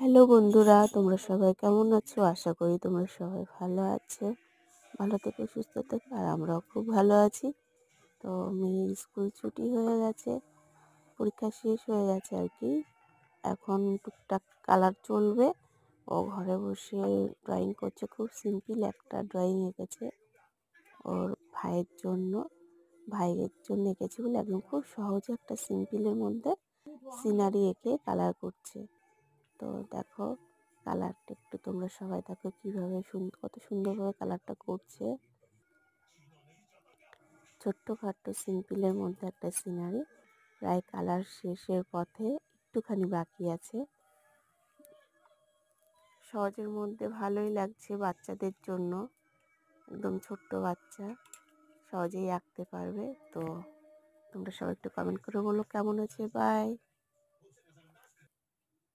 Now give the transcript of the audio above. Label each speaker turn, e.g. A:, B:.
A: Hello বন্ধুরা, তোমরা সবাই কেমন আছো? আশা করি তোমরা সবাই ভালো আছো। ভালো থেকো, সুস্থ থেকো, আর আমরাও খুব ভালো আছি। তো মেয়ের স্কুল ছুটি হয়ে গেছে, পরীক্ষা শেষ হয়ে গেছে আর কি। এখন টুকটাক কালার চলবে। ও ঘরে বসে ড্রয়িং করছে, খুব সিম্পল একটা ড্রয়িং এঁকেছে ওর ভাইয়ের জন্য এঁকেছে বলে একদম খুব সহজে একটা সিম্পলের মধ্যে সিনারি এঁকে কালার করছে। তো দেখো কালারটা একটু তোমরা সবাই দেখো কীভাবে কত সুন্দরভাবে কালারটা করছে। ছোট্টখাট্টো সিম্পলের মধ্যে একটা সিনারি, প্রায় কালার শেষের পথে, একটুখানি বাকি আছে। সহজের মধ্যে ভালোই লাগছে বাচ্চাদের জন্য, একদম ছোট্ট বাচ্চা সহজেই আঁকতে পারবে। তো তোমরা সবাই একটু কমেন্ট করে বলো কেমন আছে। বাই।